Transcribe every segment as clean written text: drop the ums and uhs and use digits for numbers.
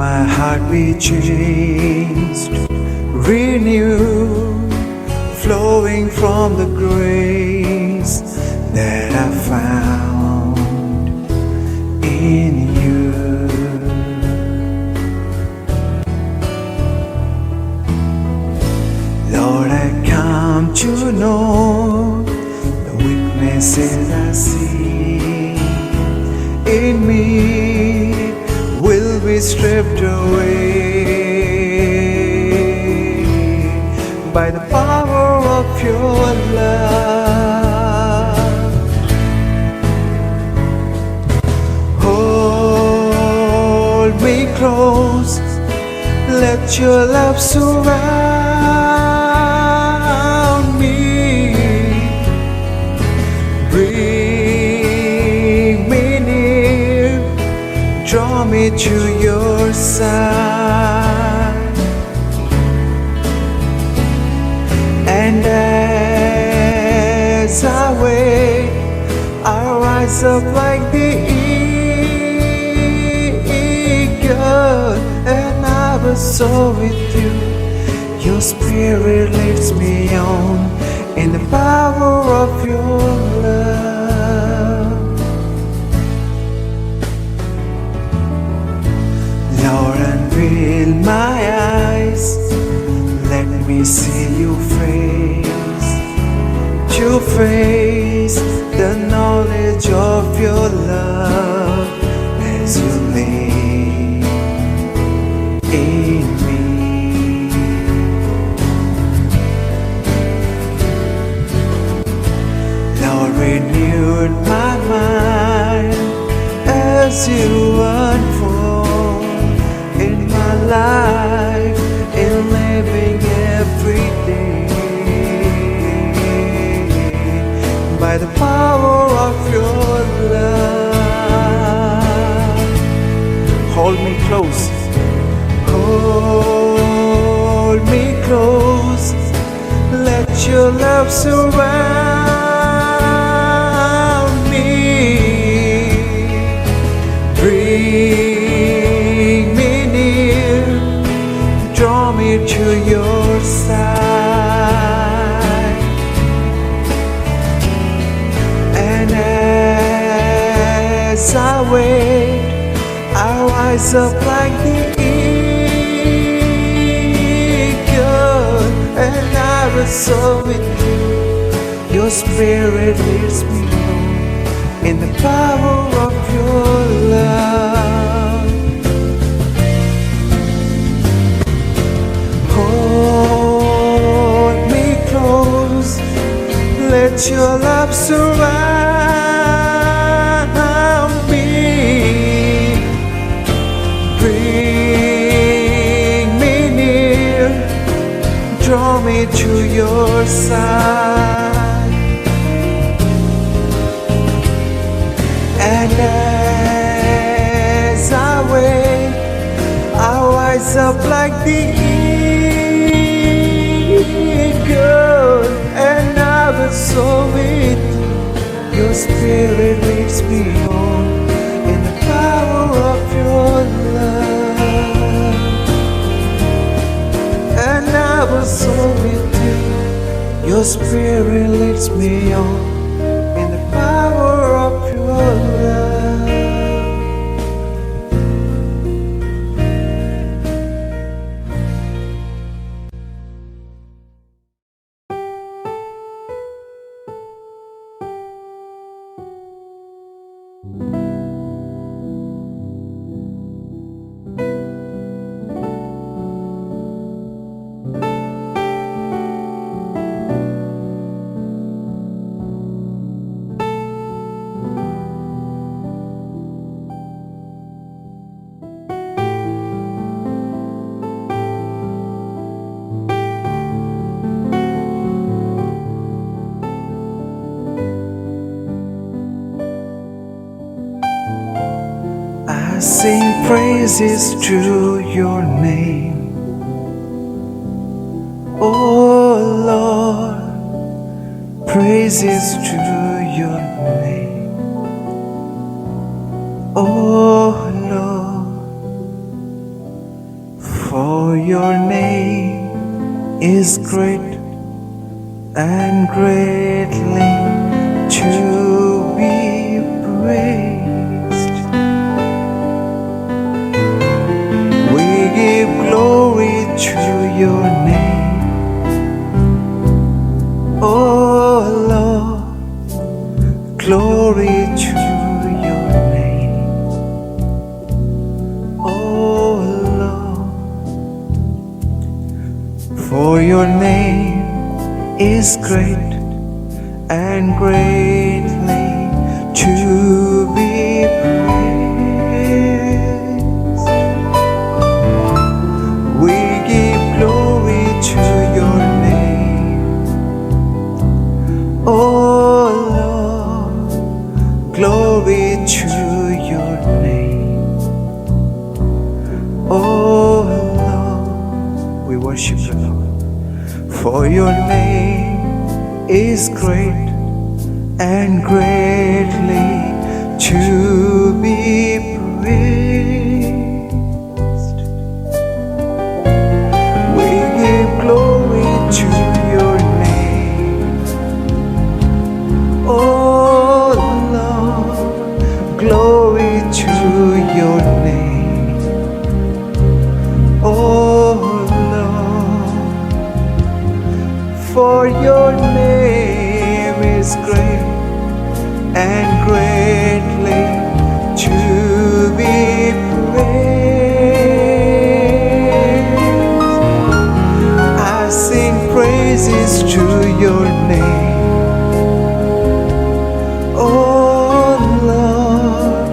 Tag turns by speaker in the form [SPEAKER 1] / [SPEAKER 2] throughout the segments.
[SPEAKER 1] my heart be changed, renewed, flowing from the grace that I found in you. Lord, I come to know the weaknesses I see in me will be stripped away by the power of your love. Hold me close, let your love surround me. Bring me near, draw me to your side, and as I wait, I'll rise up like the eagle, and I will soar with you. Your spirit leads me on in the power of your love. Lord, unveil my eyes, let me see your face, to face the knowledge of your love as you live in me. Lord, renewed my mind as you unfold in my life, in living every day by the power of your love. Hold me close, hold me close, let your love surround me. Bring me near, draw me to your side, and as I wait, I rise up like the eagle, and I will soar with you. Your spirit leads me on in the power of your love. Hold me close, let your love surround me. Bring me near, draw me to your side, and as I wait, I'll rise up like the eagle, and I will soar with you. Your spirit leads me on in the power of your love, and I will soar with you. Your spirit leads me on in the power of your love. Sing praises to your name, oh Lord, praises to your name, oh Lord. is great and greatly to be praised. We give glory to your name, oh Lord, glory to your name, oh Lord, for your name is great and greatly to be praised. We give glory to your name, oh Lord, glory to your name, oh Lord, we worship you, Lord, for your name is great and greatly to be praised. We give glory to your name, oh Lord, glory to your name, oh Lord, for your name is great and greatly to be praised. I sing praises to your name, oh Lord,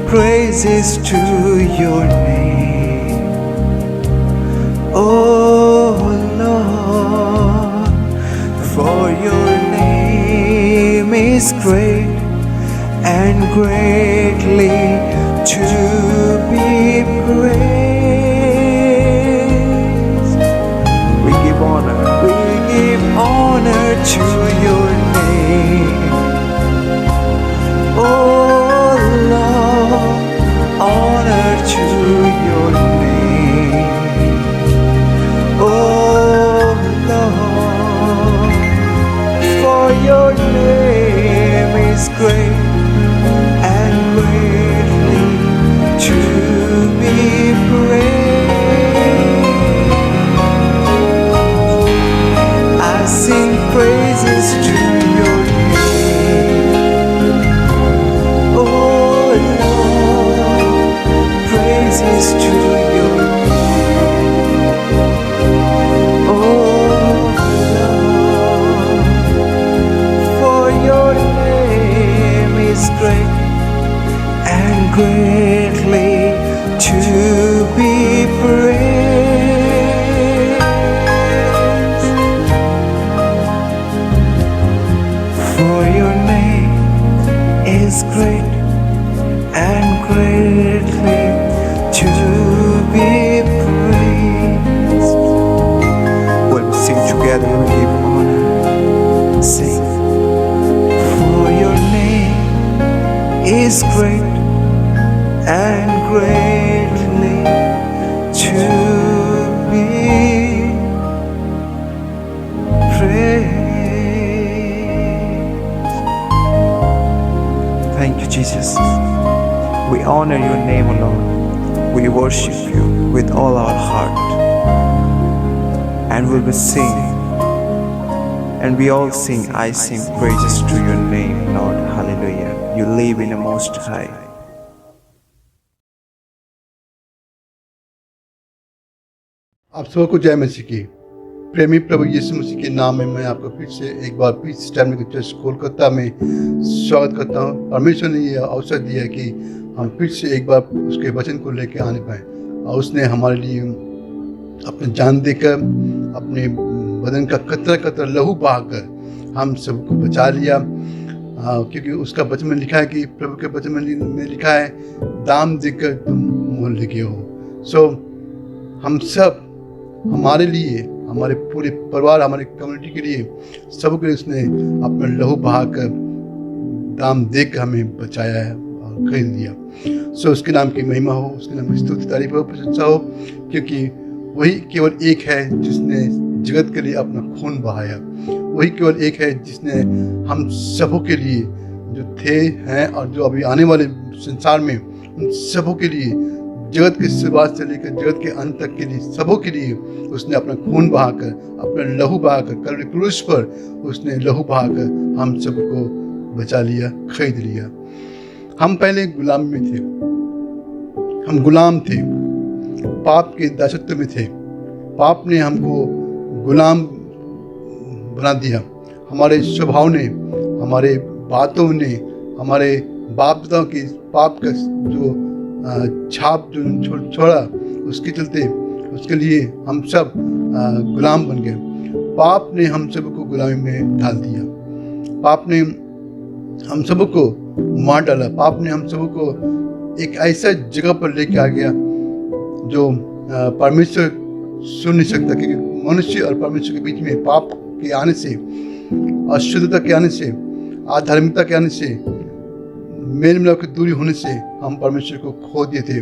[SPEAKER 1] praises to your name, oh Lord, for your name is great and greatly to be praised. We give honor to your name, oh Lord, honor to your name, oh Lord, for your name is great and greatly to be praised. I sing praises to your name, oh Lord, praises to your name, oh Lord, for your name is great and greatly to be praised. For your name is great and greatly to be praised. When we sing together, we give honor. Sing. For your name is great and greatly to be praised. Thank you, Jesus. We honor your name, O Lord. We worship you with all our heart. And we will sing. And we all sing, I sing praises to your name, Lord. Hallelujah. You live in the Most High.
[SPEAKER 2] आप सबको जय मसीह की। प्रेमी प्रभु यीशु मसीह के नाम में मैं आपको फिर से एक बार पीस स्टैंड चर्च कोलकाता में स्वागत करता हूँ। परमेश्वर ने यह अवसर दिया कि हम फिर से एक बार उसके वचन को लेकर आने पाए, और उसने हमारे लिए अपने जान देकर, अपने बदन का कतरा कतरा लहू बहाकर हम सबको बचा लिया, क्योंकि उसका वचन में लिखा है कि प्रभु के वचन में लिखा है, दाम देकर तुम मोल लेके हो। सो हम सब, हमारे लिए, हमारे पूरे परिवार, हमारे कम्युनिटी के लिए, सबके लिए उसने अपना लहू बहाकर दाम देकर हमें बचाया है और खरीद लिया। सो उसके नाम की महिमा हो, उसके नाम की स्तुति तारीफ हो, प्रशंसा हो, क्योंकि वही केवल एक है जिसने जगत के लिए अपना खून बहाया। वही केवल एक है जिसने हम सबों के लिए, जो थे, हैं और जो अभी आने वाले संसार में, उन सबों के लिए, जगत की शुरुआत से लेकर जगत के अंत तक के लिए, सबों के लिए उसने अपना खून बहाकर, अपना लहू बहाकर, कल्वरी क्रूस पर उसने लहू बहाकर हम सबको बचा लिया, खरीद लिया। हम पहले गुलाम में थे, हम गुलाम थे, पाप के दासत्व में थे। पाप ने हमको गुलाम बना दिया। हमारे स्वभाव ने, हमारे बातों ने, हमारे बाप दादाओं की पाप का जो छाप जो छोड़ा, उसके चलते, उसके लिए हम सब गुलाम बन गए। पाप ने हम सबको गुलामी में डाल दिया। पाप ने हम सबको मार डाला। पाप ने हम सबको एक ऐसा जगह पर लेके आ गया जो परमेश्वर सुन नहीं सकता, क्योंकि मनुष्य और परमेश्वर के बीच में पाप के आने से, अशुद्धता के आने से, अधार्मिकता के आने से, मेल मिलाप की दूरी होने से हम परमेश्वर को खो दिए थे।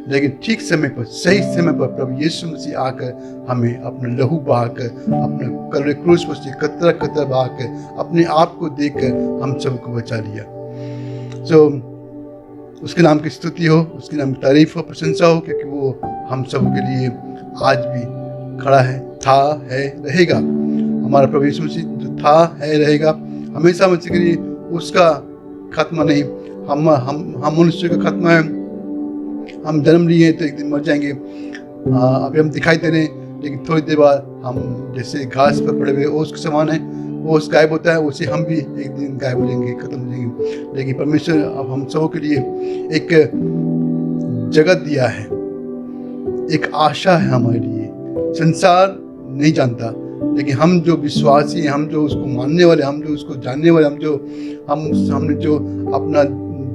[SPEAKER 2] लेकिन ठीक समय पर, सही समय पर प्रभु यीशु मसीह आकर हमें अपना लहू बहाकर, अपना कल्वरी क्रूस पर से कतरा कतरा बहाकर, अपने आप को देकर हम सबको बचा लिया। उसके नाम की स्तुति हो, उसके नाम की तारीफ हो, प्रशंसा हो, क्योंकि वो हम सब के लिए आज भी खड़ा है, था, है, रहेगा। हमारा प्रभु यीशु मसीह जो था, है, रहेगा हमेशा मसीह के लिए, उसका खत्म नहीं। हम मनुष्य का खत्म है। हम जन्म लिए तो एक दिन मर जाएंगे। अभी हम दिखाई दे रहे हैं, लेकिन थोड़ी देर बाद हम जैसे घास पर पड़े हुए ओस के समान है, ओस गायब होता है, वैसे हम भी एक दिन गायब हो जाएंगे, खत्म हो जाएंगे। लेकिन परमेश्वर अब हम सबों के लिए एक जगत दिया है, एक आशा है हमारे लिए। संसार नहीं जानता, लेकिन हम जो विश्वासी हैं, हम जो उसको मानने वाले, हम जो उसको जानने वाले, हमने जो अपना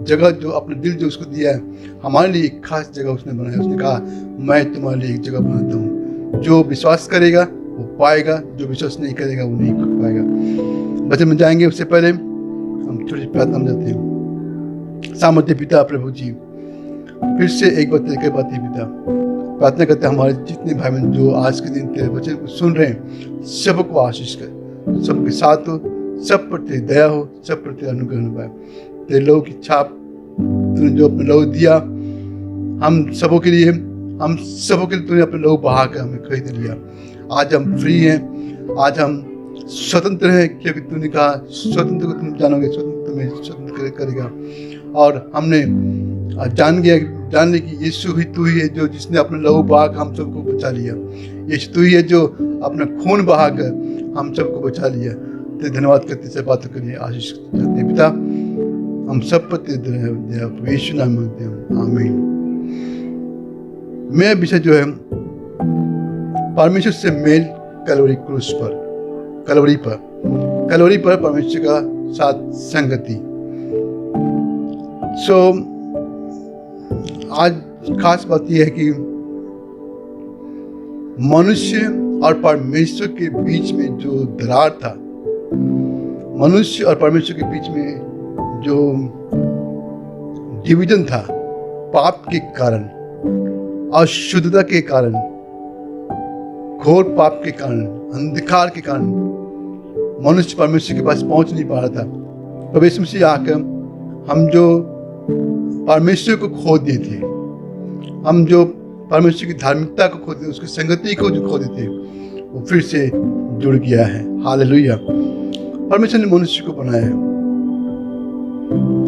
[SPEAKER 2] जगह, जो अपना दिल जो उसको दिया है, हमारे लिए एक खास जगह उसने बनाया। उसने कहा, मैं तुम्हारे लिए एक जगह बनाता हूँ। जो विश्वास करेगा वो पाएगा, जो विश्वास नहीं करेगा वो नहीं कर पाएगा। वचन में जाएंगे उससे पहले हम थोड़ी प्रार्थना में जाते हैं। सामर्थ्य पिता प्रभु जी, फिर से एक बार तेरे बात है पिता, प्रार्थना करते हैं हमारे जितने भाई बहन जो आज के दिन तेरे वचन को सुन रहे हैं, सबको आशीष कर, सबके साथ हो, सब पर तेरी दया हो, सब पर तेरा अनुग्रह हो पाए। तेरे लहू की छाप, तूने जो अपना लहू दिया हम सबों के लिए, तूने अपने लहू बहा कर हमें खरीद लिया। आज हम फ्री हैं, आज हम स्वतंत्र हैं, क्योंकि तूने कहा स्वतंत्र को तुम जानोगे, स्वतंत्र तुम्हें स्वतंत्र करेगा। और हमने जान ली कि यीशु ही तू ही है जो जिसने अपना लहू बहाकर हम सबको बचा लिया। यीशु तू ही है जो अपना खून बहाकर हम सबको बचा लिया। तेरे धन्यवाद करते से बातों के लिए आशीष करते पिता, हम सब पर तेरे यीशु नाम मांगते हैं, आमीन। मेरा विषय जो है परमेश्वर से मेल, कलवरी क्रूस पर, कलवरी पर परमेश्वर का साथ संगति। आज खास बात यह है कि मनुष्य और परमेश्वर के बीच में जो दरार था, मनुष्य और परमेश्वर के बीच में जो डिवीजन था, पाप के कारण, अशुद्धता के कारण, घोर पाप के कारण, अंधकार के कारण मनुष्य परमेश्वर के पास पहुंच नहीं पा रहा था। प्रभु यीशु मसीह आकर हम जो परमेश्वर को खो दिए थे, हम जो परमेश्वर की धार्मिकता को खो दिए, उसकी संगति को जो खो दिए थे, वो फिर से जुड़ गया है। हालेलुया। परमेश्वर ने मनुष्य को बनाया है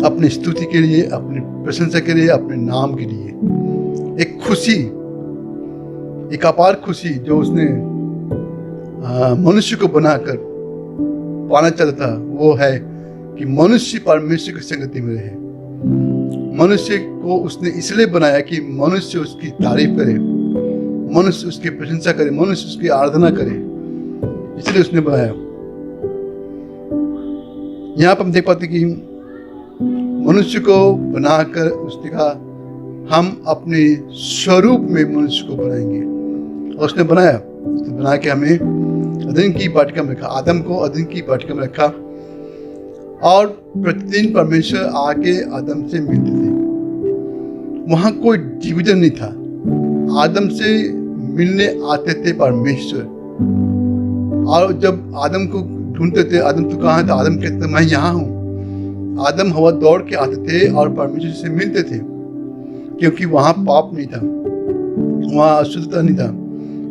[SPEAKER 2] अपनी स्तुति के लिए, अपनी प्रशंसा के लिए, अपने नाम के लिए। एक खुशी, एक अपार खुशी जो उसने मनुष्य को बनाकर पाना चाहता था, वो है कि मनुष्य परमेश्वर की संगति में रहे। मनुष्य को उसने इसलिए बनाया कि मनुष्य उसकी तारीफ करे, मनुष्य उसकी प्रशंसा करे, मनुष्य उसकी आराधना करे, इसलिए उसने बनाया। यहाँ पर हम देख पाते कि मनुष्य को बनाकर उसने कहा हम अपने स्वरूप में मनुष्य को बनाएंगे, और उसने बना के हमें अदन की वाटिका में रखा, आदम को अदन की वाटिका में रखा, और प्रतिदिन परमेश्वर आके आदम से मिलते थे। वहां कोई डिवीजन नहीं था। आदम से मिलने आते थे परमेश्वर, और जब आदम को ढूंढते थे, आदम तो कहाँ था, आदम कहते मैं यहाँ हूँ। आदम हवा दौड़ के आते थे और परमेश्वर से मिलते थे, क्योंकि वहाँ पाप नहीं था, वहाँ अशुद्धता नहीं था,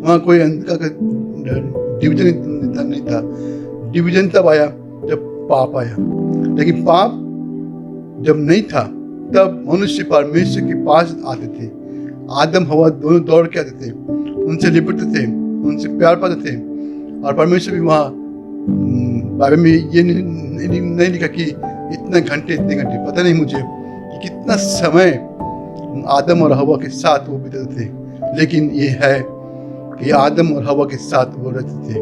[SPEAKER 2] वहाँ कोई अंधकार का डिवीजन नहीं था। डिवीजन तब आया जब पाप आया। लेकिन पाप जब नहीं था तब मनुष्य परमेश्वर के पास आते थे। आदम हवा दोनों दौड़ के आते थे, उनसे लिपटते थे, उनसे प्यार पाते थे। और परमेश्वर भी वहाँ बाइबल में ये नहीं लिखा कि इतने घंटे पता नहीं मुझे कि कितना समय आदम और हवा के साथ वो बिताते थे, लेकिन ये है कि आदम और हवा के साथ वो रहते थे।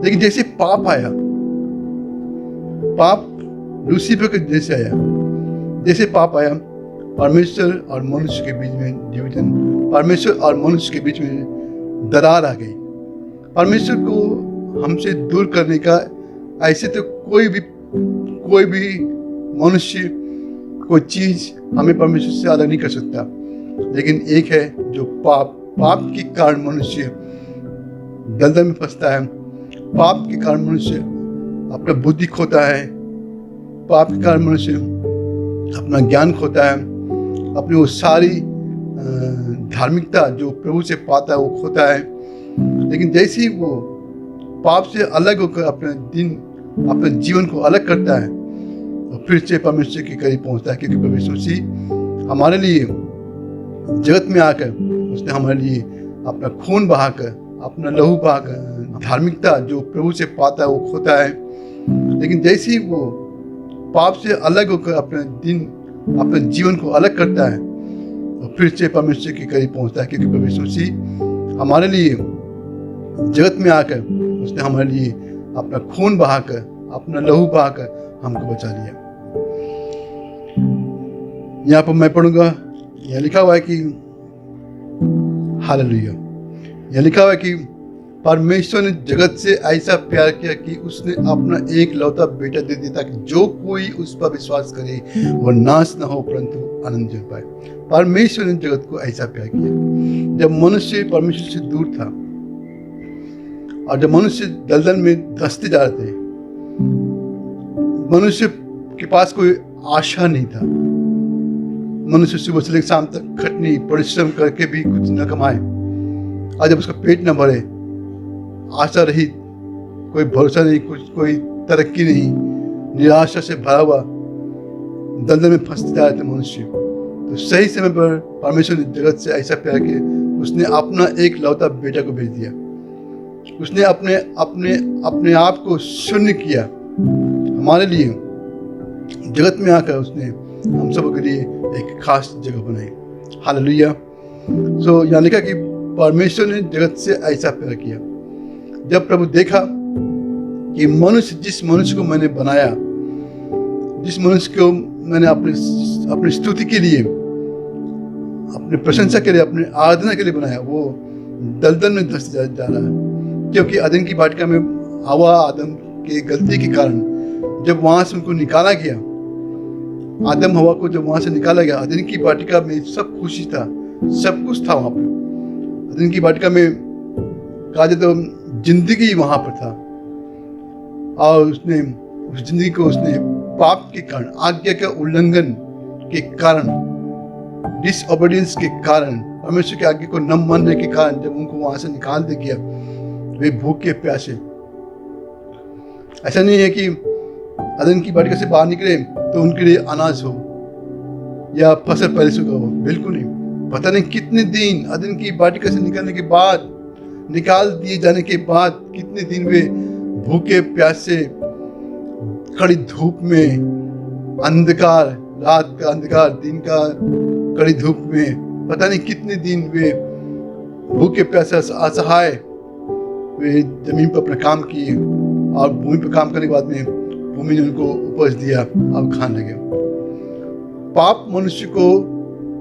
[SPEAKER 2] लेकिन जैसे पाप आया, पाप लूसीफर के जैसे आया, जैसे पाप आया, परमेश्वर और मनुष्य के बीच में डिवीजन, परमेश्वर और मनुष्य के बीच में दरार आ गई। परमेश्वर को हमसे दूर करने का ऐसे तो कोई भी मनुष्य, कोई चीज हमें परमेश्वर से अलग नहीं कर सकता। लेकिन एक है जो पाप के कारण मनुष्य दलदल में फंसता है। पाप के कारण मनुष्य अपना बुद्धि खोता है, पाप के कारण मनुष्य अपना ज्ञान खोता है, अपनी वो सारी धार्मिकता जो प्रभु से पाता है वो खोता है। लेकिन जैसे ही वो पाप से अलग होकर अपने जीवन को अलग करता है, और फिर से परमेश्वर के करीब पहुंचता है, क्योंकि परमेश्वर मसीह हमारे लिए जगत में आकर उसने हमारे लिए अपना खून बहाकर, अपना लहू बहाकर धार्मिकता जो प्रभु से पाता है वो खोता है। लेकिन जैसे ही वो पाप से अलग होकर अपने जीवन को अलग करता है, और फिर से परमेश्वर के करीब पहुंचता है, क्योंकि परमेश्वर मसीह हमारे लिए जगत में आकर उसने हमारे लिए अपना खून बहाकर, अपना लहू बहाकर हमको बचा लिया। यहाँ पर मैं पढ़ूंगा, यह लिखा हुआ है कि हालेलुया, यह लिखा हुआ है कि परमेश्वर ने जगत से ऐसा प्यार किया कि उसने अपना एक लौता बेटा दे दिया, ताकि जो कोई उस पर विश्वास करे वह नाश न हो परंतु आनंद जीवन पाए। परमेश्वर ने जगत को ऐसा प्यार किया। जब मनुष्य परमेश्वर से दूर था और जब मनुष्य दलदल में धंसते जा रहे थे, मनुष्य के पास कोई आशा नहीं था। मनुष्य सुबह से लेकर शाम तक खटनी परिश्रम करके भी कुछ न कमाए, और जब उसका पेट न भरे, आशा रहित, कोई भरोसा नहीं, कोई तरक्की नहीं, निराशा से भरा हुआ दलदल में फंसते जा रहे थे मनुष्य। तो सही समय पर परमेश्वर ने जगत से ऐसा प्यार किया, उसने अपना एक लौता बेटा को भेज दिया। उसने अपने आप को शून्य किया हमारे लिए। जगत में आकर उसने हम सब के लिए एक खास जगह बनाई। हालेलुया। सो यहाँ लिखा कि परमेश्वर ने जगत से ऐसा प्यार किया। जब प्रभु देखा कि जिस मनुष्य को मैंने बनाया, जिस मनुष्य को मैंने अपनी स्तुति के लिए, अपनी प्रशंसा के लिए, अपनी आराधना के लिए बनाया, वो दलदल में धंस जा रहा है। क्योंकि अदन की वाटिका में हवा आदम के गलती के कारण जब वहां से उनको निकाला गया, आदम हवा को जब वहां से निकाला गया, अदन की वाटिका में सब खुशी था, सब कुछ था वहां पर। अदन की वाटिका में कहा जाए तो जिंदगी वहां पर था, और उसने उस जिंदगी को उसने पाप के कारण, आज्ञा के उल्लंघन के कारण, डिसओबीडियंस के कारण, परमेश्वर की आज्ञा को न मानने के कारण जब उनको वहां से निकाल दिया गया, वे भूखे प्यासे। ऐसा नहीं है कि अदन की वाटिका से बाहर निकले तो उनके लिए अनाज हो या फसल पहले से हो, बिल्कुल नहीं। पता नहीं कितने दिन अदन की वाटिका से निकलने के बाद, निकाल दिए जाने के बाद कितने दिन वे भूखे प्यासे, कड़ी धूप में, अंधकार, रात का अंधकार, दिन का कड़ी धूप में, पता नहीं कितने दिन वे भूखे प्यासे असहाय वे जमीन पर अपना काम किए, और भूमि पर काम करने के बाद में भूमि ने उनको उपज दिया, अब खाने लगे। पाप मनुष्य को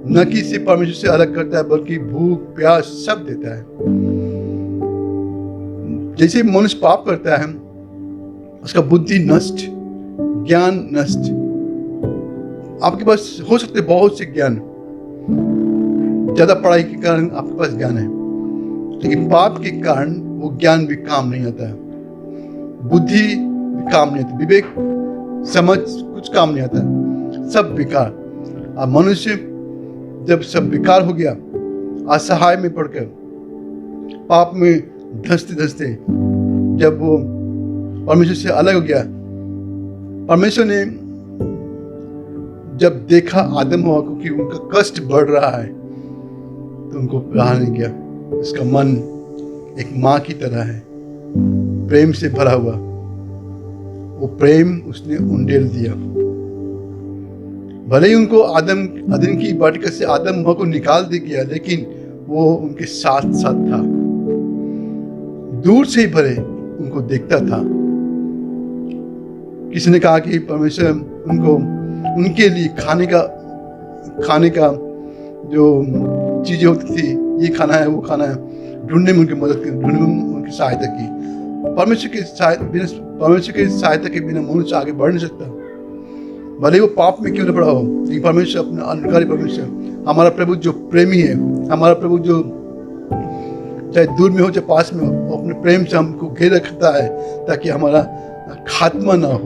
[SPEAKER 2] न कि सिर्फ परमेश्वर से अलग करता है, बल्कि भूख प्यास सब देता है। जैसे मनुष्य पाप करता है, उसका बुद्धि नष्ट, ज्ञान नष्ट। आपके पास हो सकते बहुत से ज्ञान, ज्यादा पढ़ाई के कारण आपके पास ज्ञान है, लेकिन पाप के कारण वो ज्ञान भी काम नहीं आता है, बुद्धि भी काम नहीं आती, विवेक समझ कुछ काम नहीं आता, सब बेकार। अब मनुष्य जब सब बेकार हो गया, असहाय में पड़कर पाप में धंसते धंसते जब वो परमेश्वर से अलग हो गया, परमेश्वर ने जब देखा आदम हवा को कि उनका कष्ट बढ़ रहा है तो उनको रहा नहीं गया। उसका मन एक माँ की तरह है, प्रेम से भरा हुआ। वो प्रेम उसने उंडेल दिया। भले ही उनको अदन की वाटिका से आदम हवा को निकाल दे गया, लेकिन वो उनके साथ साथ था, दूर से ही भले उनको देखता था। किसी ने कहा कि परमेश्वर उनको उनके लिए खाने का जो चीजें होती थी, ये खाना है वो खाना है, ढूंढने में उनकी मदद की, ढूंढने में उनकी सहायता की। परमेश्वर की सहायता के बिना मनुष्य आगे बढ़ नहीं सकता, भले ही वो पाप में क्यों न पड़ा हो। लेकिन परमेश्वर, अपना अनुकारी परमेश्वर, हमारा प्रभु जो प्रेमी है, हमारा प्रभु जो चाहे दूर में हो चाहे पास में हो, वो अपने प्रेम से हमको घेर रखता है ताकि हमारा खात्मा ना हो,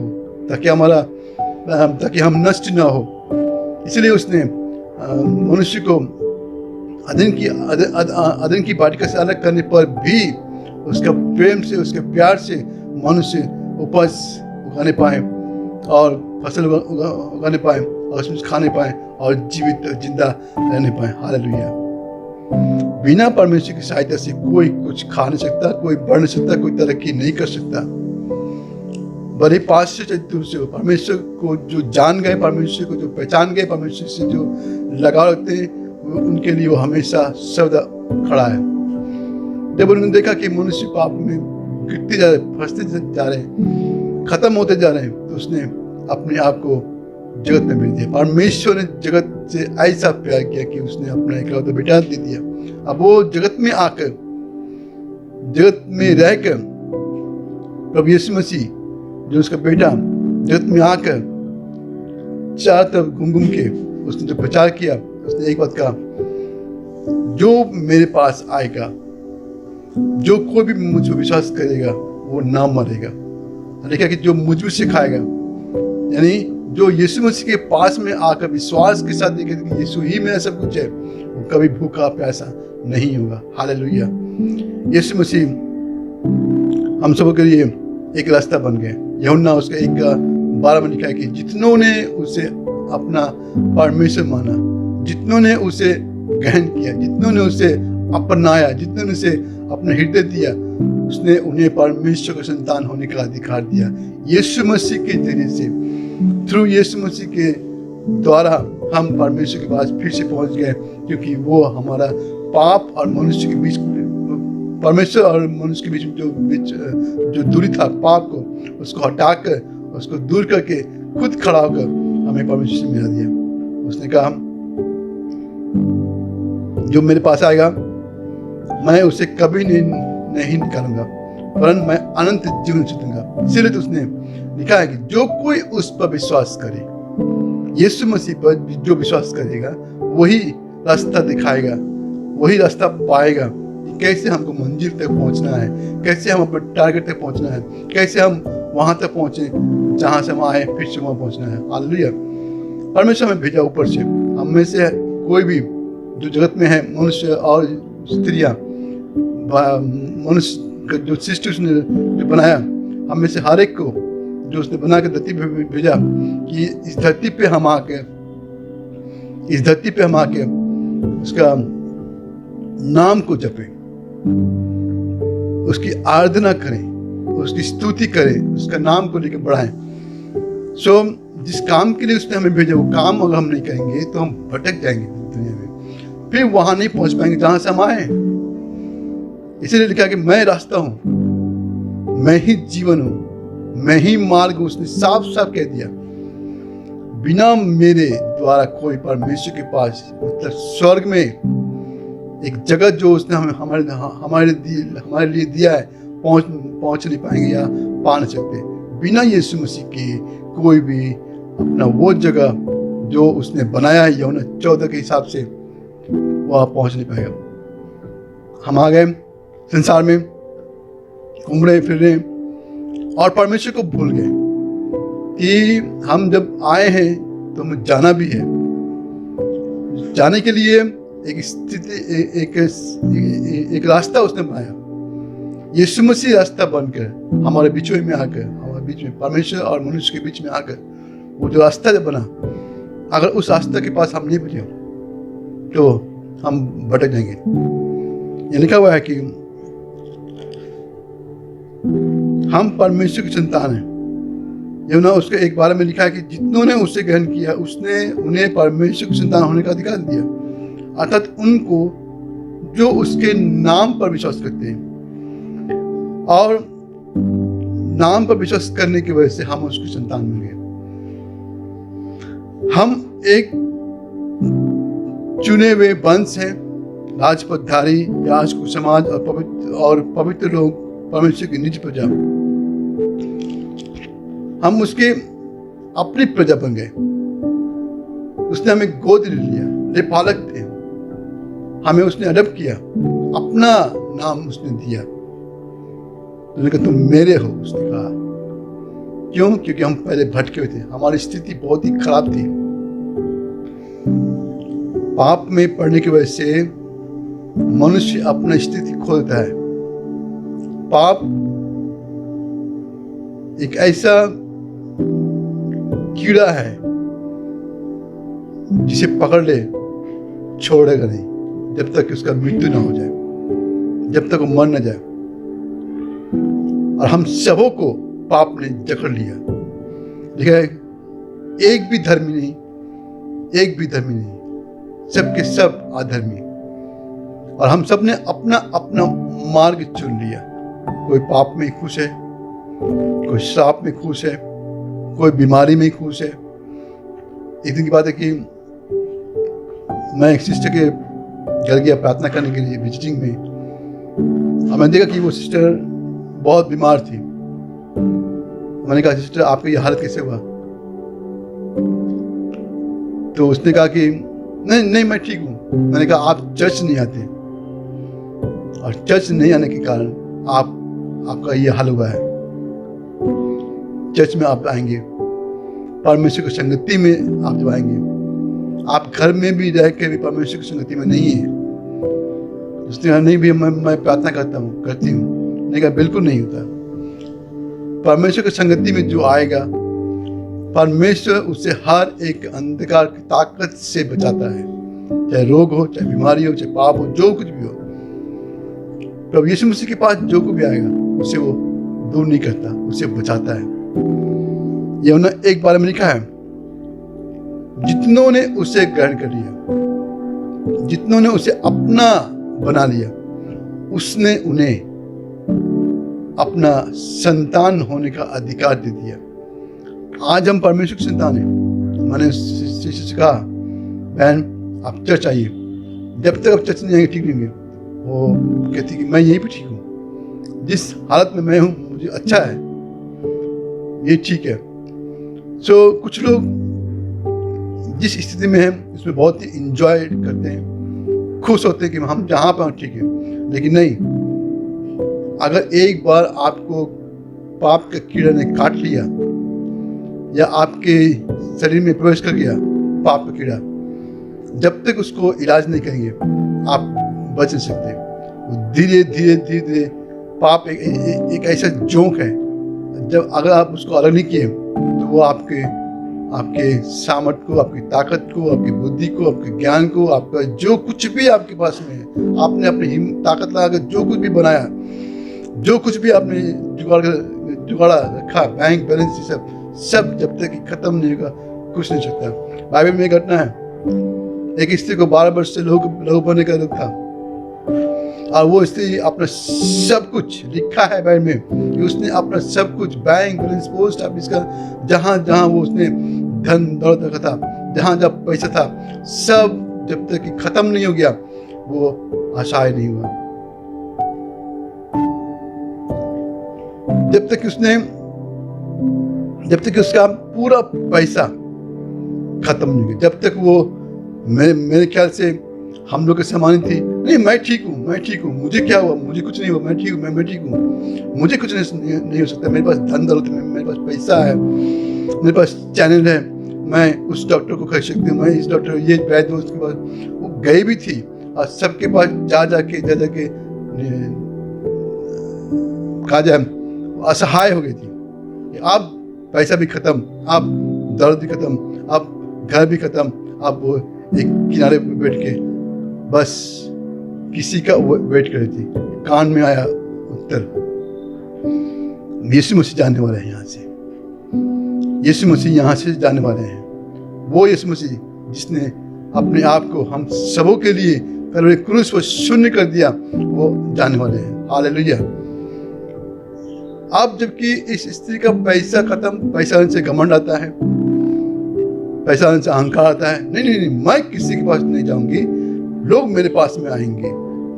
[SPEAKER 2] ताकि हम नष्ट ना हो। इसलिए उसने मनुष्य को अदन की वाटिका से अलग करने पर भी उसका प्रेम से, उसके प्यार से मनुष्य उपज उगाने पाए और फसल उगाने पाए और उसमें खाने पाए और जीवित जिंदा रहने पाए। हालेलुया। बिना परमेश्वर की सहायता से कोई कुछ खा नहीं सकता, कोई बढ़ नहीं सकता, कोई तरक्की नहीं कर सकता। बड़े पास से चाहे दूर से हो, परमेश्वर को जो जान गए, परमेश्वर को जो पहचान गए, परमेश्वर से जो लगाव रखते हैं, उनके लिए वो हमेशा सर्वदा खड़ा है। जब उन्होंने देखा कि मनुष्य पाप में गिरते जा रहे, फंसते जा रहे हैं, खत्म होते जा रहे हैं, तो उसने अपने आप को जगत में भेज दिया। परमेश्वर ने जगत से ऐसा प्यार किया कि उसने अपना इकलौता बेटा दे दिया। अब वो जगत में आकर, जगत में रहकर, प्रभु यीशु मसीह जो उसका बेटा जगत में आकर चार तरफ घूम के उसने जो प्रचार किया, उसने एक बात कहा, जो मेरे पास आएगा, जो कोई भी मुझ पर विश्वास करेगा वो ना मरेगा। लिखा कि जो मुझ में सिखाएगा, यानी जो यीशु मसीह के पास में आकर विश्वास के साथ देखे कि यीशु ही मेरा सब कुछ है, वो कभी भूखा प्यासा नहीं होगा। हालेलुया। यीशु मसीह हम सब के लिए एक रास्ता बन गए। यूहन्ना उसका 1:12 में लिखा है कि जितनों ने उसे अपना परमेश्वर माना, जितनों ने उसे ग्रहण किया, जितनों ने उसे अपनाया, जितनों ने उसे अपना हृदय दिया, उसने उन्हें परमेश्वर का संतान होने का अधिकार दिया। यीशु मसीह के जरिए से, थ्रू यीशु मसीह के द्वारा हम परमेश्वर के पास फिर से पहुंच गए, क्योंकि वो हमारा पाप और मनुष्य के बीच, परमेश्वर और मनुष्य के बीच जो दूरी था, पाप को उसको हटाकर, उसको दूर करके खुद खड़ा होकर हमें परमेश्वर से मिला दिया। उसने कहा, जो मेरे पास आएगा मैं उसे कभी नहीं निकालूंगा, परंतु मैं अनंत जीवन से दूंगा। इसीलिए तो उसने लिखा है कि जो कोई उस पर विश्वास करे, यीशु मसीह पर जो विश्वास करेगा, वही रास्ता दिखाएगा, वही रास्ता पाएगा। कैसे हमको मंजिल तक पहुंचना है, कैसे हम अपने टारगेट तक पहुंचना है, कैसे हम वहां तक पहुंचे जहां से हम आए, फिर से वहां पहुंचना है। हालेलुया। परमेश्वर हमें भेजा ऊपर से। हम में से कोई भी जो जगत में है, मनुष्य और स्त्रियां, मनुष्य जो सृष्टि उसने जो बनाया, हम में से हर एक को जो उसने बना के धरती पे भेजा कि इस धरती पे हम आके उसका नाम को जपें, उसकी आराधना करें, उसकी स्तुति करें, उसका नाम को लेकर बढ़ाएं। जिस काम के लिए उसने हमें भेजा, वो काम अगर हम नहीं करेंगे तो हम भटक जाएंगे दुनिया में, फिर वहां नहीं पहुंच पाएंगे जहां से हम आए। इसीलिए लिखा कि मैं रास्ता हूं, मैं ही जीवन हूं, मैं ही मार्ग हूं। उसने साफ साफ कह दिया, बिना मेरे द्वारा कोई परमेश्वर के पास, मतलब स्वर्ग में एक जगह जो उसने हमारे लिए दिया है, पहुंच नहीं पाएंगे या पा नहीं सकते। बिना यीशु मसीह के कोई भी अपना वो जगह जो उसने बनाया है यूहन्ना 14 के हिसाब से, वह पहुंच नहीं पाएगा। हम आ गए संसार में, घूम फिर रहे और परमेश्वर को भूल गए कि हम जब आए हैं तो हमें जाना भी है। जाने के लिए एक स्थिति एक रास्ता उसने बनाया। यीशु मसीह रास्ता बनकर हमारे बीच में आकर, हमारे बीच में परमेश्वर और मनुष्य के बीच में आकर वो जो रास्ता जब बना, अगर उस रास्ते के पास हम नहीं पहुंचे तो हम भटक जाएंगे। ये लिखा हुआ है कि हम परमेश्वर की संतान हैं। यूहन्ना उसके एक बारे में लिखा है कि जितनों ने उसे ग्रहण किया उसने उन्हें परमेश्वर की संतान होने का अधिकार दिया, अर्थात उनको जो उसके नाम पर विश्वास करते हैं। और नाम पर विश्वास करने की वजह से हम उसकी संतान बन गए। हम एक चुने हुए वंश हैं, राजपथधारी याजक समाज और पवित्र लोग, परमेश्वर की निज प्रजा। हम उसके अपनी प्रजा बन गए। उसने हमें गोद ले लिया, ले पालक थे, हमें उसने अडॉप्ट किया, अपना नाम उसने दिया। उसने कहा तुम मेरे हो, उसने कहा। क्यों? क्योंकि हम पहले भटके हुए थे, हमारी स्थिति बहुत ही खराब थी। पाप में पड़ने की वजह से मनुष्य अपनी स्थिति खो देता है। पाप एक ऐसा कीड़ा है जिसे पकड़ ले छोड़ेगा नहीं जब तक उसका मृत्यु ना हो जाए, जब तक वो मर ना जाए। और हम सबों को पाप ने जकड़ लिया। देखा है, एक भी धर्मी नहीं, एक भी धर्मी नहीं, सबके सब अधर्मी। और हम सब ने अपना अपना मार्ग चुन लिया। कोई पाप में खुश है, कोई श्राप में खुश है, कोई बीमारी में खुश है। एक दिन की बात है कि मैं एक सिस्टर के घर गया प्रार्थना करने के लिए विजिटिंग में, और मैंने देखा कि वो सिस्टर बहुत बीमार थी। मैंने कहा सिस्टर आपकी ये हालत कैसे हुआ? तो उसने कहा कि नहीं मैं ठीक हूँ। मैंने कहा आप चर्च नहीं आते, और चर्च नहीं आने के कारण आपका ये हाल हुआ है। चर्च में आप आएंगे, परमेश्वर की संगति में आप जब आएंगे, आप घर में भी रह के भी परमेश्वर की संगति में नहीं है। उसने कहा नहीं भी मैं प्रार्थना करती हूँ। मैंने कहा बिल्कुल नहीं होता। परमेश्वर की संगति में जो आएगा, परमेश्वर उसे हर एक अंधकार की ताकत से बचाता है, चाहे रोग हो, चाहे बीमारी हो, चाहे पाप हो, जो कुछ भी हो। प्रभु यीशु मसीह के पास जो कुछ भी आएगा उसे वो दूर नहीं करता, उसे बचाता है। यूहन्ना एक बार में लिखा है, जितनों ने उसे ग्रहण कर लिया, जितनों ने उसे अपना बना लिया, उसने उन्हें अपना संतान होने का अधिकार दे दिया। आज हम परमेश्वर की संतान हैं। मैंने से कहा बहन आप चर्च आइए, जब तक आप चर्च नहीं आएंगे ठीक नहीं होंगे। वो कहती कि मैं यहीं पर ठीक हूँ, जिस हालत में मैं हूँ मुझे अच्छा है, ये ठीक है। कुछ लोग जिस स्थिति में हैं उसमें बहुत ही इंजॉय करते हैं, खुश होते हैं कि हम जहाँ पर ठीक है। लेकिन नहीं, अगर एक बार आपको पाप का कीड़ा ने काट लिया या आपके शरीर में प्रवेश कर गया पाप का कीड़ा, जब तक उसको इलाज नहीं करेंगे आप बच नहीं सकते। धीरे धीरे पाप एक ऐसा जोंक है, जब अगर आप उसको अलग नहीं किए तो वो आपके सामर्थ्य को, आपकी ताकत को, आपकी बुद्धि को, आपके ज्ञान को, आपका जो कुछ भी आपके पास में है, आपने अपनी ताकत लगाकर जो कुछ भी बनाया, जो कुछ भी आपने जुगाड़ा रखा, बैंक बैलेंस, सब जब तक खत्म नहीं होगा कुछ नहीं सकता। बाइबल में एक घटना है, एक स्त्री को 12 वर्ष से लहू बहने का रोग था, और वो स्त्री अपना सब कुछ, लिखा है बाइबल में कि उसने अपना सब कुछ, बैंक बैलेंस, पोस्ट ऑफिस का, जहाँ जहाँ वो उसने धन दौलत रखा था, जहाँ जहाँ पैसा था, सब जब तक कि खत्म नहीं हो गया वो आशाएं नहीं हुआ। जब तक कि उसका पूरा पैसा खत्म नहीं हुआ, जब तक वो मेरे ख्याल से हम लोग के समान थी, नहीं मैं ठीक हूँ, मुझे क्या हुआ, मुझे कुछ नहीं हुआ, मैं ठीक हूँ, मैं ठीक हूँ, मुझे कुछ नहीं हो सकता, मेरे पास धन दौलत है, मेरे पास पैसा है, मेरे पास चैनल है, मैं उस डॉक्टर को कह सकती हूँ, मैं इस डॉक्टर ये वैद्य उसके पास। वो गई भी थी और सबके पास जा के कहा जाए असहाय हो गई थी कि अब पैसा भी खत्म, अब दर्द भी खत्म, अब घर भी खत्म, अब वो एक किनारे पे बैठ के बस किसी का वेट कर रही थी। कान में आया उत्तर, यीशु मसीह जाने वाले हैं यहाँ से, यीशु मसीह यहाँ से जाने वाले हैं। वो यीशु मसीह जिसने अपने आप को हम सबों के लिए कलवरी क्रूस पर शून्य कर दिया, वो जाने वाले हैं। हालेलुया। अब जबकि इस स्त्री का पैसा खत्म, पैसा आने से घमंड आता है, पैसा आने से अहंकार आता है, नहीं, मैं किसी के पास नहीं जाऊंगी, लोग मेरे पास में आएंगे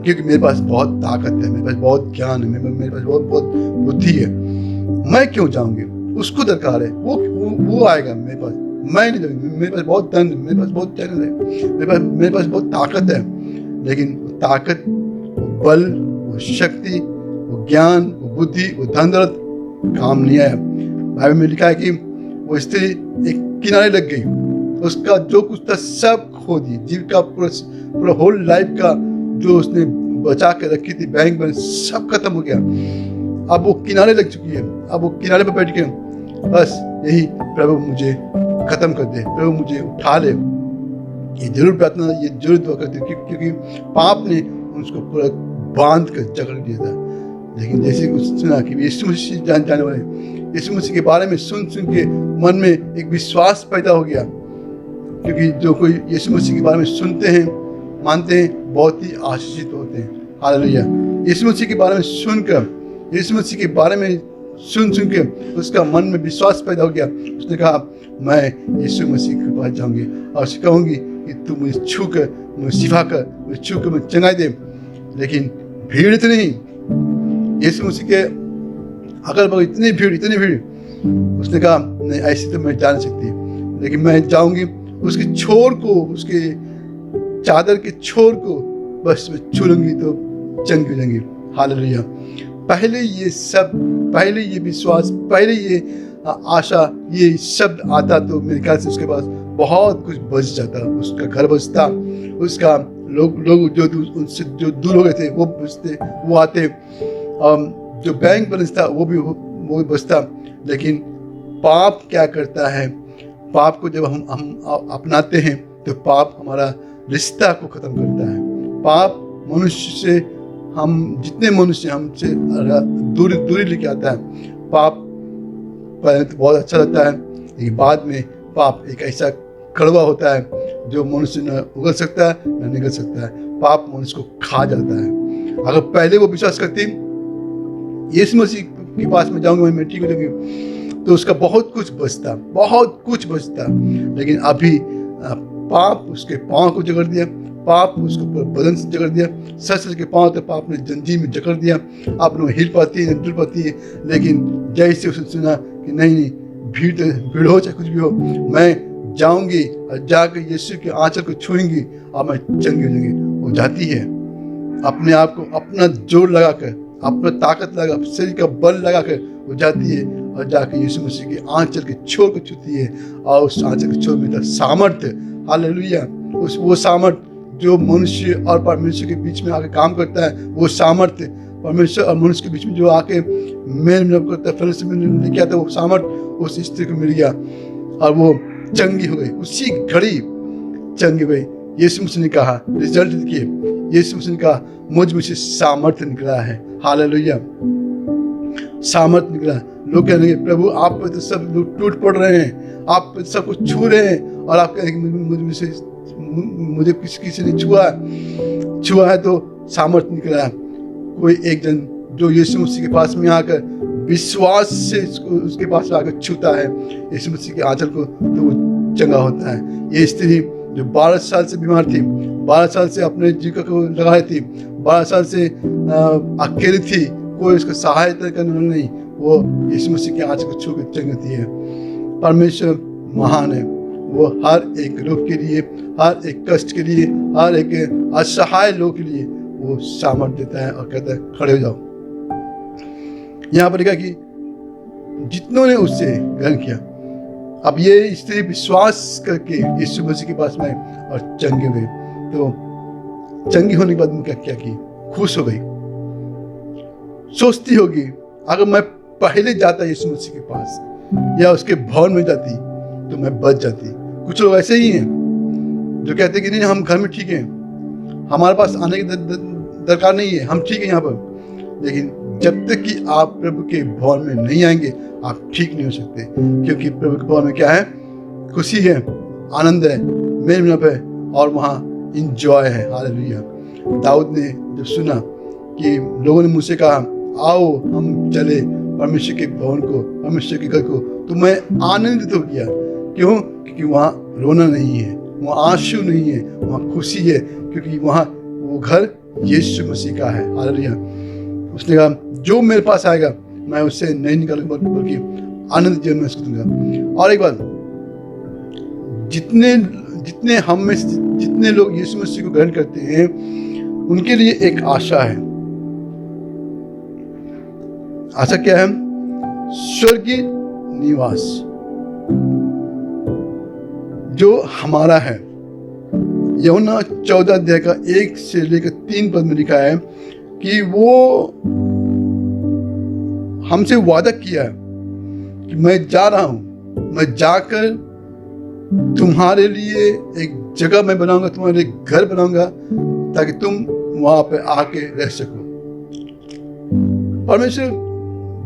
[SPEAKER 2] क्योंकि मेरे पास बहुत ताकत है, मेरे पास बहुत ज्ञान है, मेरे पास बहुत बुद्धि है, मैं क्यों जाऊंगी, उसको दरकार है, वो आएगा मेरे पास, मैं नहीं जाऊंगी, मेरे पास बहुत धन, मेरे पास बहुत चैनल है, मेरे पास बहुत ताकत है। लेकिन वो ताकत, वो बल, वो शक्ति, वो ज्ञान, वो बुद्धि, वो धन दौलत काम नहीं आया। बाइबल में लिखा है कि वो स्त्री एक किनारे लग गई, उसका जो कुछ था सब खो दी, जीव का पूरा होल लाइफ का जो उसने बचा के रखी थी बैंक में, सब खत्म हो गया। अब वो किनारे लग चुकी है, अब वो किनारे पर बैठ के बस यही, प्रभु मुझे खत्म कर दे, प्रभु मुझे उठा ले, ये जरूर प्रार्थना, ये जरूर दुआ करती है, क्योंकि पाप ने उसको पूरा बांध कर जकड़ दिया था। लेकिन जैसे कुछ सुना कि यीशु मसीह जाने वाले, यीशु मसीह के बारे में सुन के मन में एक विश्वास पैदा हो गया, क्योंकि जो कोई यीशु मसीह के बारे में सुनते हैं, मानते हैं, बहुत ही आशीषित होते हैं। हालेलुया। यीशु मसीह के बारे में सुनकर, यीशु मसीह के बारे में सुन के उसका मन में विश्वास पैदा हो गया। उसने कहा मैं यीशु मसीह के पास जाऊंगी और उससे कहूंगी कि तू मुझे छू कर, मुझे शिफा कर, मुझे छू कर मुझे चंगाई दे। लेकिन भीड़ इतनी, यीशु मसीह के अगल बगल इतनी भीड़, उसने कहा नहीं, ऐसी तो मैं जा नहीं सकती, लेकिन मैं जाऊंगी उसके छोर को, उसके चादर के छोर को बस मैं छू लूंगी तो चंगी हो जाएंगी। हालेलुया। पहले ये सब, पहले ये विश्वास, पहले ये आशा, ये शब्द आता तो मेरे ख्याल से उसके पास बहुत कुछ बच जाता, उसका घर बचता, उसका लोग जो उनसे जो दूर हो गए थे वो बचते, वो आते, जो बैंक बैलेंस था वो भी बचता। लेकिन पाप क्या करता है, पाप को जब हम अपनाते हैं तो पाप हमारा रिश्ता को खत्म करता है। पाप मनुष्य से, हम जितने मनुष्य हमसे दूरी लेके आता है। पाप पहले तो बहुत अच्छा लगता है, लेकिन बाद में पाप एक ऐसा कड़वा होता है जो मनुष्य न उगल सकता है न निगल सकता है। पाप मनुष्य को खा जाता है। अगर पहले वो विश्वास करती यीशु मसीह के पास में जाऊंगा, मैं ठीक हो जाऊंगी, तो उसका बहुत कुछ बचता। लेकिन अभी पाप उसके पाँव को जकड़ दिया, पाप उसको बदन से जकड़ दिया, सच के पाँव तक पाप ने जंजीर में जकड़ दिया। आप लोग हिल पाती है, डुल पाती है, लेकिन जैसे उसने सुना कि नहीं, भीड़ हो चाहे कुछ भी हो, मैं जाऊंगी और जाकर यीशु के आंचल को छूएंगी और मैं चंगी हो जाऊंगी। वो जाती है, अपने आप को, अपना जोर लगाकर, अपना ताकत लगा, शरीर का बल लगाकर वो जाती है और जाकर यीशु मसीह के आंचल के छोर को छूती है और उस आंचल के छोर में सामर्थ्य, हालेलुया, वो सामर्थ्य जो मनुष्य और परमेश्वर के बीच में आके काम करता है, वो सामर्थ्य परमेश्वर और मनुष्य के बीच में जो आके मेल मिलाप करता है, फलस्तीन में लेके आता है, वो सामर्थ्य उस स्त्री को मिल गया और वो चंगी हो गई, उसी घड़ी चंगी हो गई। यीशु मसीह ने कहा, रिजल्ट देखिए, यीशु मसीह ने कहा मुझ में से सामर्थ्य निकला है। हालेलुया, सामर्थ्य निकला। लोग कह रहे हैं प्रभु आप पे तो सब लोग टूट पड़ रहे हैं, आप पे सब कुछ छू रहे हैं, और आप कह रहे हैं मुझे किसी ने छुआ है तो सामर्थ्य निकला है। कोई एक जन जो यीशु मसीह के पास में आकर विश्वास से उसके पास आकर छूता है यीशु मसीह के आंचल को, तो वो चंगा होता है। ये स्त्री जो 12 साल से बीमार थी, 12 साल से अपने जीवन को लगाई थी, 12 साल से अकेली थी, कोई उसका सहायता करने वाला नहीं, वो यीशु मसीह के आंचल को छू कर चंगी होती है। परमेश्वर महान है, वो हर एक रोग के लिए, हर एक कष्ट के लिए, हर एक असहाय लोग के लिए वो सामर्थ्य देता है और कहता है खड़े हो जाओ। यहाँ पर लिखा कि जितनों ने उससे ग्रहण किया, अब ये स्त्री विश्वास करके यीशु मसीह के पास में और चंगे हुए। तो चंगी होने के बाद में क्या की, खुश हो गई। सोचती होगी अगर मैं पहले जाता यीशु मसीह के पास या उसके भवन में जाती तो मैं बच जाती। कुछ लोग ऐसे ही हैं जो कहते हैं कि नहीं हम घर में ठीक हैं, हमारे पास आने की दरकार नहीं है, हम ठीक है यहाँ पर। लेकिन जब तक कि आप प्रभु के भवन में नहीं आएंगे आप ठीक नहीं हो सकते, क्योंकि प्रभु के भवन में क्या है, खुशी है, आनंद है, मेल मिलाप है और वहाँ इंजॉय है। हालेलुया। दाऊद ने जब सुना कि लोगों ने मुझसे कहा आओ हम चले परमेश्वर के भवन को, परमेश्वर के घर को, तो मैं आनंदित हो गया। क्यों? क्योंकि वहाँ रोना नहीं है, वहाँ आंसू नहीं है, वहाँ खुशी है, क्योंकि वहाँ वो घर यीशु मसीह का है। हालेलुया। उसने कहा जो मेरे पास आएगा मैं उससे नहीं निकालूंगा बल्कि आनंद जीवन में उसको दूंगा। और एक बात, जितने हम में जितने लोग यीशु मसीह को ग्रहण करते हैं उनके लिए एक आशा है। आशा क्या है? स्वर्गीय निवास जो हमारा है। यूहन्ना 14 अध्याय का 1 से लेकर 3 पद में लिखा है कि वो हमसे वादा किया है कि मैं जा रहा हूं, मैं जाकर तुम्हारे लिए एक जगह मैं बनाऊंगा, तुम्हारे लिए घर बनाऊंगा ताकि तुम वहां पे आके रह सको। परमेश्वर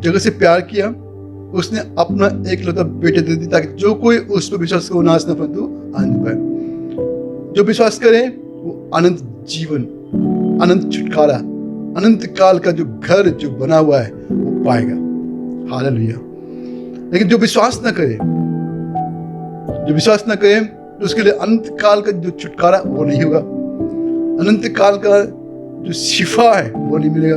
[SPEAKER 2] जगह से प्यार किया, उसने अपना एकलौता बेटा दे दिया ताकि जो कोई उस पर विश्वास करे वो नाश न परंतु आनंद पाए। जो विश्वास करे वो अनंत जीवन, अनंत छुटकारा, अनंत काल का जो घर जो बना हुआ है वो पाएगा। हालेलुया। लेकिन जो विश्वास न करे, तो उसके लिए अनंत काल का जो छुटकारा वो नहीं होगा, अनंत काल का जो शिफा है वो नहीं मिलेगा,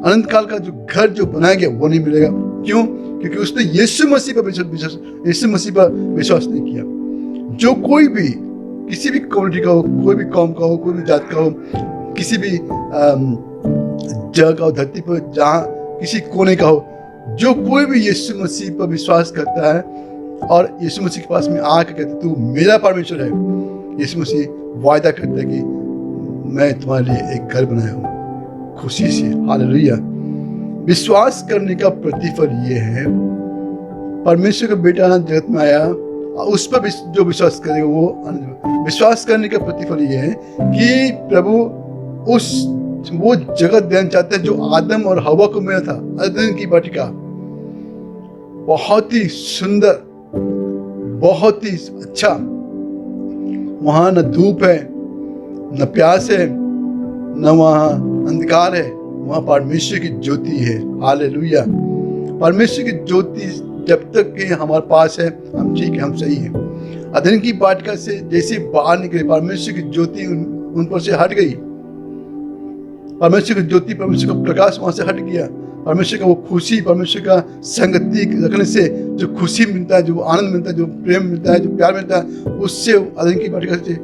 [SPEAKER 2] अनंत काल का जो घर जो बनाया गया वो नहीं मिलेगा। क्यों? क्योंकि उसने यीशु मसीह पर विश्वास नहीं किया। जो कोई भी किसी भी कम्युनिटी का हो, कोई भी कौम का हो, कोई भी जात का हो, किसी भी जगह का हो, धरती पर जहाँ किसी कोने का हो, जो कोई भी यीशु मसीह पर विश्वास करता है और यीशु मसीह के पास में आके कहते तू मेरा परमेश्वर है, यीशु मसीह वायदा करता है कि मैं तुम्हारे लिए एक घर बनाया हूँ खुशी से। हालेलुया। विश्वास करने का प्रतिफल ये है, परमेश्वर का बेटा जगत में आया और उस पर जो विश्वास करेगा वो विश्वास करने का प्रतिफल ये है कि प्रभु वो जगत देना चाहते हैं जो आदम और हवा को मिला था, अदन की वाटिका। बहुत ही सुंदर, बहुत ही अच्छा। वहां न धूप है, न प्यास है, न वहां अंधकार है, वहां परमेश्वर की ज्योति है। हालेलुया। परमेश्वर की ज्योति जब तक कि हमारे पास है हम ठीक है, हम सही हैं। अदन की वाटिका से जैसे बाहर निकले परमेश्वर की ज्योति उन पर से हट गई, परमेश्वर की ज्योति, परमेश्वर का प्रकाश वहां से हट गया। परमेश्वर का वो खुशी, परमेश्वर का संगति रखने से जो खुशी मिलता है, जो आनंद मिलता है, जो प्रेम मिलता है, जो प्यार मिलता है, उससे अदन की वाटिका से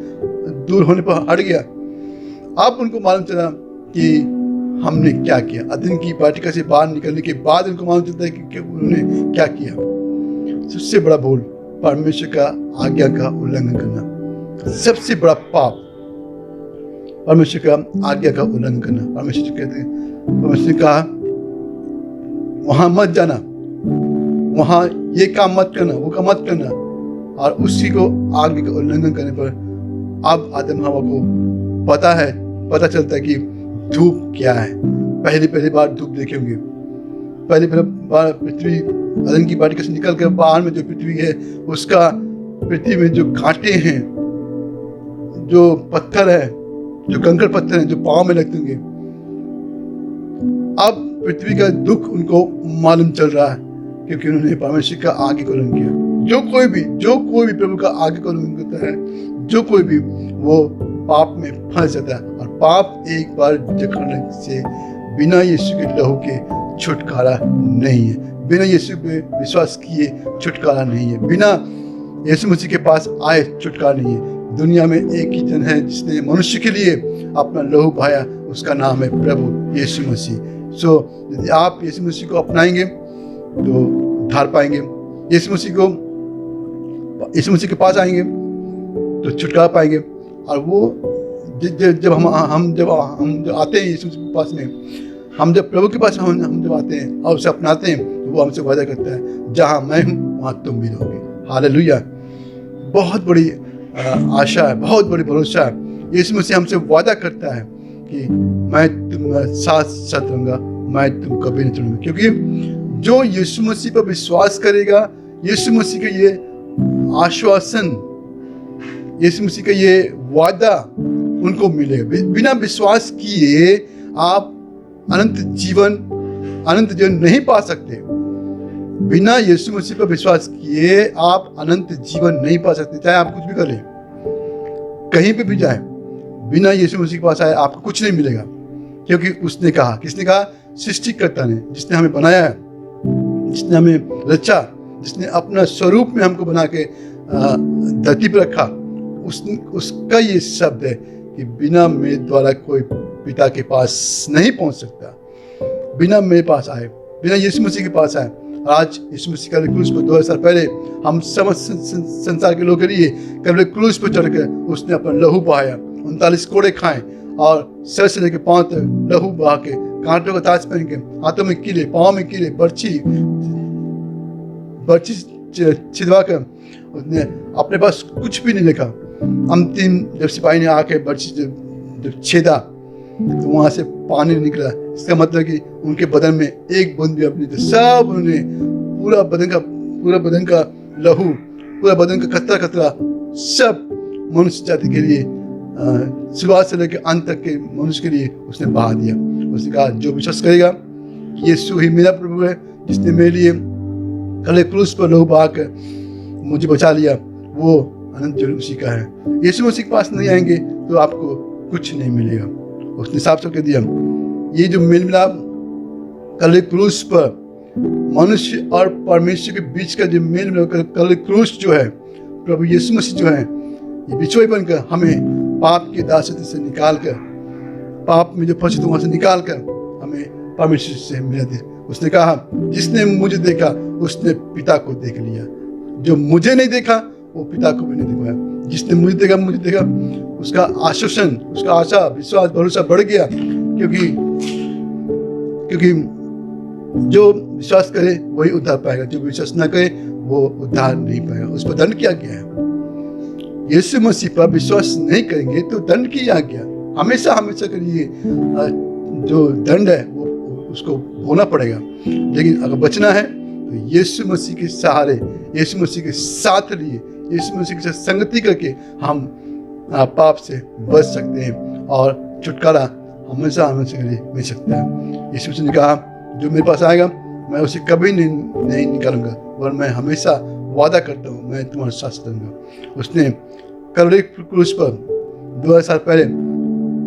[SPEAKER 2] दूर होने पर हट गया। अब उनको मालूम चला कि हमने क्या किया। अदन की वाटिका से बाहर निकलने के बाद उनको मालूम चलता है कि उन्होंने क्या किया। सबसे बड़ा भूल परमेश्वर का आज्ञा का उल्लंघन करना, सबसे बड़ा पाप परमेश्वर का आज्ञा का उल्लंघन करना। परमेश्वर कहते हैं, परमेश्वर ने कहा वहां मत जाना, वहां ये काम मत करना, वो काम मत करना, और उसी को आज्ञा का उल्लंघन करने पर अब आदम हवा को पता चलता है कि धूप क्या है। पहली बार धूप देखे होंगे, पहली बार पृथ्वी अदन की वाटिका से निकल कर बाहर में जो पृथ्वी है, उसका पृथ्वी में जो कांटे हैं, जो पत्थर है, जो कंकड़ पत्थर हैं जो पाँव में लगते होंगे, अब पृथ्वी का दुख उनको मालूम चल रहा है क्योंकि उन्होंने परमेश्वर का आगे को उल्लंघन किया। जो कोई भी प्रभु का आगे को उल्लंघन करता है, जो कोई भी वो पाप में फंस जाता है। और पाप एक बार जकड़ने से बिना यीशु के लहू के छुटकारा नहीं है, बिना यीशु पे विश्वास किए छुटकारा नहीं है, बिना यीशु मसीह के पास आए छुटकारा नहीं है। दुनिया में एक ही जन है जिसने मनुष्य के लिए अपना लहू बहाया, उसका नाम है प्रभु यीशु मसीह। सो यदि आप यीशु मसीह को अपनाएंगे तो उद्धार पाएंगे। यीशु मसीह के पास आएंगे तो छुटकारा पाएंगे। और वो जब हम आते हैं यीशु मसीह के पास में, हम जब प्रभु के पास हम जब आते हैं और उसे अपनाते हैं तो वो हमसे वादा करता है, जहाँ मैं हूँ वहाँ तुम भी रहोगे। हालेलुया। बहुत बड़ी आशा है, बहुत बड़ी भरोसा है। यीशु मसीह हमसे वादा करता है कि मैं तुम्हारे साथ साथ रहूँगा, मैं तुम कभी नहीं छोड़ूंगा। क्योंकि जो यीशु मसीह पर विश्वास करेगा, यीशु मसीह का ये आश्वासन, यीशु मसीह का ये वादा उनको मिलेगा। बिना विश्वास किए आप अनंत जीवन नहीं पा सकते। बिना यीशु मसीह पर विश्वास किए आप अनंत जीवन नहीं पा सकते। चाहे आप कुछ भी कर लें, कहीं पे भी जाए, बिना यीशु मसीह के पास आए आपको कुछ नहीं मिलेगा। क्योंकि उसने कहा, किसने कहा? सृष्टिकर्ता ने, जिसने हमें बनाया है, जिसने हमें रचा, जिसने अपना स्वरूप में हमको बना के धरती पर रखा, उसका ये शब्द है कि बिना मेरे द्वारा कोई पिता के पास नहीं पहुंच सकता। बिना मेरे पास आए, बिना यीशु मसीह के पास आए। आज यीशु मसीह का क्रूस पर 2000 साल पहले हम समस्त संसार के लोगों के लिए कल क्रूस पर चढ़कर उसने अपना लहू बहाया, 39 कोड़े खाए और सर से लेकर पांव तक लहू बहा के, कांटों का ताज पहन के, हाथों में कीले, पाँव में कीले, बर्छी छिदवा कर उसने अपने पास कुछ भी नहीं लिखा। अंतिम जब सिपाही ने आके बर्छी जब छेदा तो वहां से पानी निकला। इसका मतलब कि उनके बदन में एक बूंद भी अपनी, सब उन्होंने पूरा बदन का लहू, पूरा बदन का कतरा सब मनुष्य जाति के लिए, शुरुआत से लेकर अंत तक के मनुष्य के लिए उसने बहा दिया। उसने कहा, जो विश्वास करेगा यीशु ही मेरा प्रभु है, जिसने मेरे लिए कल क्रूस पर लहू बहा कर मुझे बचा लिया, वो अनंत जीवन उसी का है। यीशु मसीह के पास नहीं आएंगे तो आपको कुछ नहीं मिलेगा। उसने साफ साफ कह दिया, ये जो मेल मिलाप कल क्रूस पर मनुष्य और परमेश्वर के बीच का जो मेल मिलाप कल क्रूस जो है, प्रभु यीशु मसीह जो है, ये बिछोई बनकर हमें पाप की दासत्व से निकाल कर, पाप में जो फंसे वहां से निकाल कर हमें परमेश्वर से मिला दे। उसने कहा, जिसने मुझे देखा उसने पिता को देख लिया। जो मुझे नहीं देखा वो पिता को भी नहीं देखा। जिसने मुझे देखा उसका आश्वासन, उसका आशा, विश्वास, भरोसा बढ़ गया। क्योंकि जो विश्वास करे वही उद्धार पाएगा, जो विश्वास न करे वो उद्धार नहीं पाएगा। उस पर दंड किया गया है। यीशु मसीह पर विश्वास नहीं करेंगे तो दंड किया गया। हमेशा के लिए जो दंड है वो उसको होना पड़ेगा। लेकिन अगर बचना है तो यीशु मसीह के सहारे, यीशु मसीह के साथ लिए, यीशु मसीह के साथ संगति करके हम पाप से बच सकते हैं और छुटकारा हमेशा के लिए मिल सकता है। यीशु मसीह ने कहा, जो मेरे पास आएगा मैं उसे कभी नहीं निकालूंगा, और मैं हमेशा वादा करता हूँ मैं तुम्हारे साथ रहूंगा। उसने कलवरी क्रूस पर 2000 साल पहले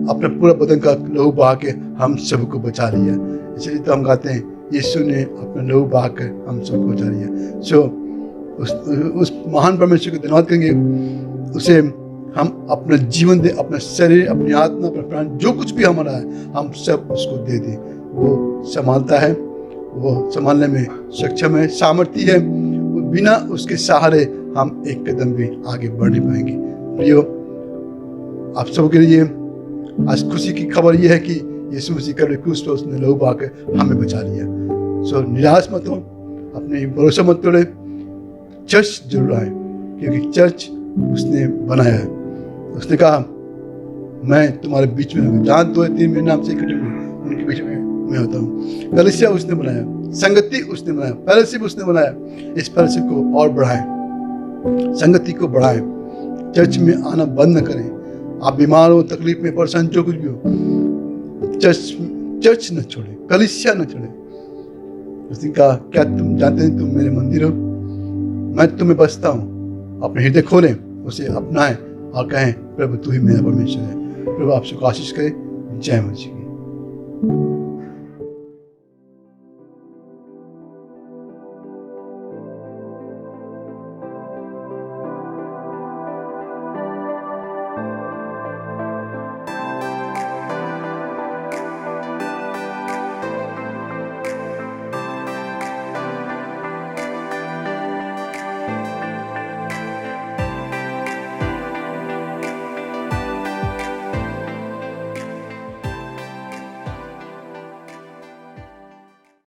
[SPEAKER 2] अपना पूरा बदन का लहू बहा के हम सबको बचा लिया। इसलिए तो हम कहते हैं, यीशु ने अपना लहू बहा कर हम सबको बचा लिया। सो उस महान परमेश्वर को धन्यवाद करेंगे। उसे हम अपना जीवन दे, अपना शरीर, अपनी आत्मा, अपना प्राण, जो कुछ भी हमारा है हम सब उसको दे दें। वो संभालता है, वो संभालने में सक्षम है, सामर्थ्य है। बिना उसके सहारे हम एक कदम भी आगे बढ़ नहीं पाएंगे। प्रियो, आप सबके लिए आज खुशी की खबर यह है कि यीशु मसीह कल क्रूस पर उसने लहू बहाकर हमें बचा लिया। सो निराश मत हो, अपने भरोसा मत तोड़े, चर्च जरूर आए, क्योंकि चर्च उसने बनाया है। उसने कहा, मैं तुम्हारे बीच में हूँ, जहाँ 2 या 3 मेरे नाम से इकट्ठे हुए उनके बीच में मैं होता हूँ। कलीसिया उसने बनाया, संगति उसने बनाया, फेलोशिप उसने बनाया। इस फेलोशिप को और बढ़ाएं, संगति को बढ़ाएं, चर्च में आना बंद न करें। आप बीमार हो, तकलीफ में, परेशान, जो कुछ भी हो, चर्च न छोड़े, कलीसिया न छोड़े। उसने कहा, क्या तुम जानते हैं तुम मेरे मंदिर हो, मैं तुम्हें बसता हूँ। अपने हृदय खोलें, उसे अपनाएं और कहें, प्रभु तू ही मेरा परमेश्वर है। प्रभु आपसे आशीष करे। जय मसीह की।